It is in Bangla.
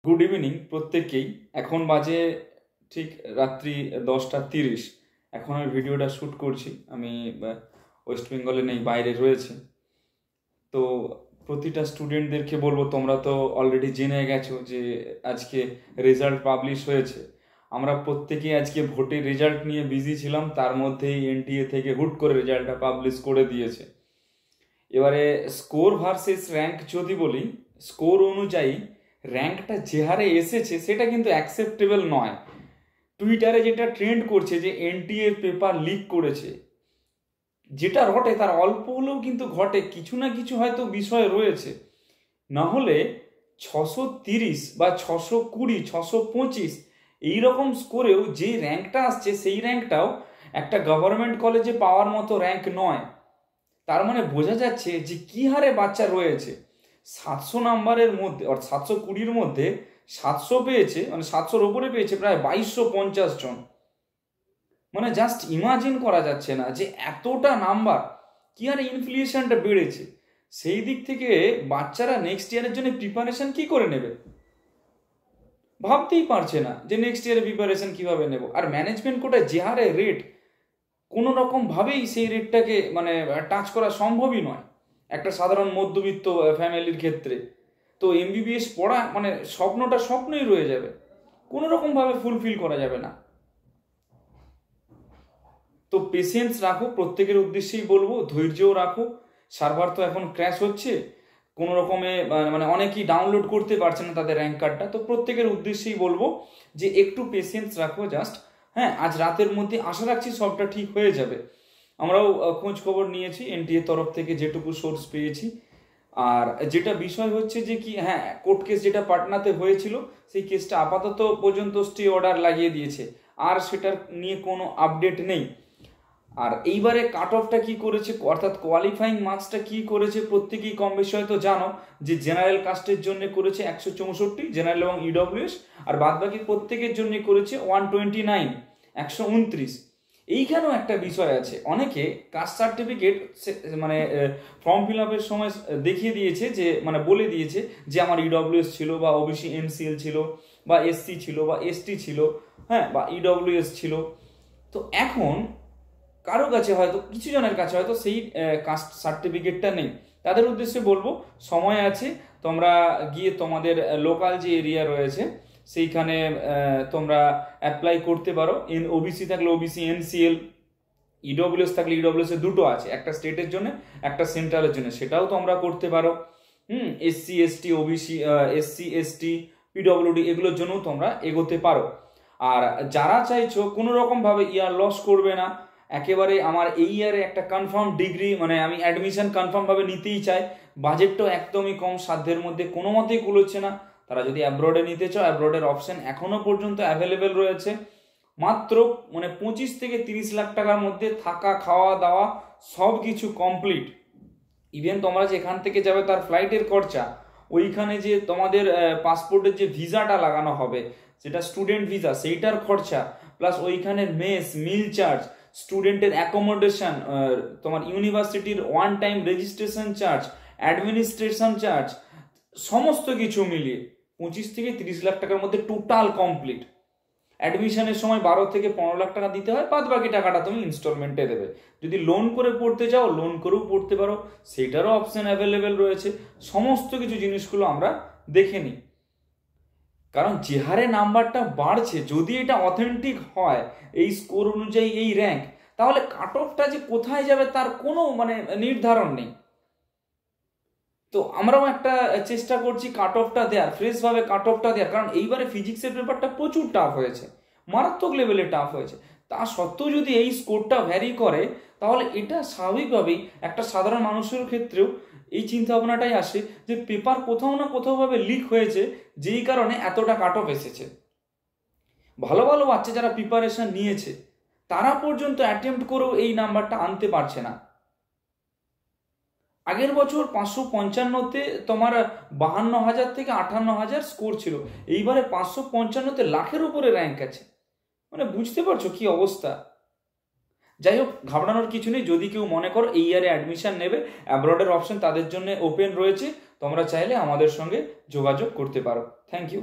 গুড ইভিনিং প্রত্যেককেই। এখন বাজে ঠিক রাত্রি 10টা 30। এখন আমি ভিডিওটা শ্যুট করছি। আমি ওয়েস্ট বেঙ্গলে নেই, বাইরে রয়েছে। তো প্রতিটা স্টুডেন্টদেরকে বলবো, তোমরা তো অলরেডি জেনে গেছো যে আজকে রেজাল্ট পাবলিশ হয়েছে। আমরা প্রত্যেকেই আজকে ভোটের রেজাল্ট নিয়ে বিজি ছিলাম, তার মধ্যেই এনটিএ থেকে হুট করে রেজাল্টটা পাবলিশ করে দিয়েছে। এবারে স্কোর ভার্সেস র্যাঙ্ক যদি বলি, স্কোর অনুযায়ী র্যাঙ্কটা যে হারে এসেছে সেটা কিন্তু অ্যাকসেপ্টেবল নয়। টুইটারে যেটা ট্রেন্ড করছে যে এনটিএ পেপার লিক করেছে, যেটা রটে তার অল্প হলেও কিন্তু ঘটে, কিছু না কিছু হয়তো বিষয় রয়েছে। না হলে 630 বা 620, 625 এইরকম স্কোরেও যে র্যাঙ্কটা আসছে, সেই র্যাঙ্কটাও একটা গভর্নমেন্ট কলেজে পাওয়ার মতো র্যাঙ্ক নয়। তার মানে বোঝা যাচ্ছে যে কি হারে বাচ্চা রয়েছে। 700 নাম্বারের মধ্যে, অর্থাৎ 720-র মধ্যে 700 পেয়েছে, মানে 700-র উপরে পেয়েছে প্রায় 2250 জন। মানে জাস্ট ইমাজিন করা যাচ্ছে না যে এতটা নাম্বার, কি হারে ইনফ্লেশনটা বেড়েছে। সেই দিক থেকে বাচ্চারা নেক্সট ইয়ারের জন্য প্রিপারেশন কি করে নেবে, ভাবতেই পারছে না যে নেক্সট ইয়ারে প্রিপারেশন কিভাবে নেব। আর ম্যানেজমেন্ট কোটায় যে হারে রেট, কোনো রকম ভাবেই সেই রেটটাকে মানে টাচ করা সম্ভবই নয় একটা সাধারণ মধ্যবিত্ত ফ্যামিলির ক্ষেত্রে। তো এমবিবিএস পড়া মানে স্বপ্নটা স্বপ্নই রয়ে যাবে, কোনো রকম ভাবে ফুলফিল করা যাবে না। তো পেশেন্স রাখো, প্রত্যেকের উদ্দেশ্যেই বলবো, ধৈর্যও রাখো। সার্ভার তো এখন ক্র্যাশ হচ্ছে, কোনো রকমে মানে অনেকেই ডাউনলোড করতে পারছে না তাদের র্যাঙ্ক কার্ডটা। তো প্রত্যেকের উদ্দেশ্যেই বলবো যে একটু পেশেন্স রাখো জাস্ট। হ্যাঁ, আজ রাতের মধ্যে আশা রাখছি সবটা ঠিক হয়ে যাবে। আমরাও খোঁজ খবর নিয়েছি এনটিএ তরফ থেকে, যেটুকু সোর্স পেয়েছি। আর যেটা বিষয় হচ্ছে যে কি, হ্যাঁ, কোর্ট কেস যেটা পাটনাতে হয়েছিল, সেই কেসটা আপাতত পর্যন্ত স্টে অর্ডার লাগিয়ে দিয়েছে, আর সেটার নিয়ে কোনো আপডেট নেই। আর এইবারে কাট অফটা কি করেছে, অর্থাৎ কোয়ালিফাইং মার্কসটা কি করেছে, প্রত্যেকেই কম বেশি হয়তো জানো যে জেনারেল কাস্টের জন্য করেছে 164, জেনারেল এবং ইডব্লিউএস, আর বাদ বাকি প্রত্যেকের জন্য করেছে 129, 129। এইখানেও একটা বিষয় আছে, অনেকে কাস্ট সার্টিফিকেট মানে ফর্ম ফিল আপের সময় দেখিয়ে দিয়েছে যে, মানে বলে দিয়েছে যে আমার ইডব্লিউএস ছিল, বা ওবিসি এমসিএল ছিল, বা এসসি ছিল, বা এসটি ছিল, হ্যাঁ, বা ইডব্লিউএস ছিল। তো এখন কারো কাছে হয়তো, কিছু জনের কাছে হয়তো সেই কাস্ট সার্টিফিকেটটা নেই। তাদের উদ্দেশ্যে বলবো, সময় আছে, তোমরা গিয়ে তোমাদের লোকাল যে এরিয়া রয়েছে সেইখানে তোমরা অ্যাপ্লাই করতে পারো। ওবিসি থাকলে ওবিসি এনসিএল, ইডব্লিউএস থাকলে ইডব্লিউএস এর দুটো আছে, একটা স্টেটের জন্য একটা সেন্ট্রালের জন্য, সেটাও তোমরা করতে পারো। SC ST OBC, SC ST PWD এগুলোর জন্য তোমরা এগোতে পারো। আর যারা চাইছো কোনো রকম ভাবে ইয়ার লস করবে না, একেবারে আমার এই ইয়ারে একটা কনফার্ম ডিগ্রি, মানে আমি অ্যাডমিশন কনফার্ম ভাবে নিতেই চাই, বাজেটটাও একদমই কম, সাধ্যের মধ্যে কোনো মতেই কুলোচ্ছে না, তারা যদি অ্যাব্রডে নিতে চাও, অ্যাব্রডের অপশন এখনো পর্যন্ত অ্যাভেলেবেল রয়েছে। মাত্র মানে 25 থেকে 30 লাখ টাকার মধ্যে থাকা, খাওয়া দাওয়া সব কিছু কমপ্লিট। ইভেন তোমরা যে এখান থেকে যাবে তার ফ্লাইটের খরচা, ওইখানে যে তোমাদের পাসপোর্টের যে ভিসাটা লাগানো হবে, যেটা স্টুডেন্ট ভিসা, সেইটার খরচা, প্লাস ওইখানের মেস, মিল চার্জ, স্টুডেন্টের অ্যাকোমোডেশন, তোমার ইউনিভার্সিটির one time registration charge, administration charge, সমস্ত কিছু মিলিয়ে 25 থেকে 30 লাখ টাকার মধ্যে টোটাল কমপ্লিট। অ্যাডমিশনের সময় 12 থেকে 15 লাখ টাকা দিতে হয়, বাদ বাকি টাকাটা তুমি ইনস্টলমেন্টে দেবে। যদি লোন করে পড়তে চাও, লোন করেও পড়তে পারো, সেটারও অপশন অ্যাভেলেবেল রয়েছে। সমস্ত কিছু জিনিসগুলো আমরা দেখে নিই। কারণ যে হারে নাম্বারটা বাড়ছে, যদি এটা অথেন্টিক হয় এই স্কোর অনুযায়ী এই র্যাঙ্ক, তাহলে কাট অফটা যে কোথায় যাবে তার কোনো মানে নির্ধারণ নেই। তো আমরাও একটা চেষ্টা করছি কাট অফটা দেওয়ার, ফ্রেশ ভাবে কাট অফটা দেওয়ার, কারণ এইবারে ফিজিক্সের পেপারটা প্রচুর টাফ হয়েছে, মারাত্মক লেভেলে টাফ হয়েছে। তা সত্ত্বেও যদি এই স্কোরটা ভ্যারি করে, তাহলে এটা স্বাভাবিকভাবেই একটা সাধারণ মানুষের ক্ষেত্রেও এই চিন্তা ভাবনাটাই আসে যে পেপার কোথাও না কোথাও ভাবে লিক হয়েছে, যেই কারণে এতটা কাট অফ এসেছে। ভালো ভালো বাচ্চা যারা প্রিপারেশন নিয়েছে, তারা পর্যন্ত অ্যাটেম্প্ট করেও এই নাম্বারটা আনতে পারছে না। আগের বছর 555-তে তোমার 52,000 থেকে 58,000 স্কোর ছিল, এইবারে 555-তে লাখের উপরে র্যাঙ্ক আছে। মানে বুঝতে পারছো কি অবস্থা। যাই হোক, ঘাবড়ানোর কিছু নেই। যদি কেউ মনে করো এই ইয়ারে অ্যাডমিশন নেবে, অ্যাব্রডের অপশন তাদের জন্য ওপেন রয়েছে, তোমরা চাইলে আমাদের সঙ্গে যোগাযোগ করতে পারো। Thank you.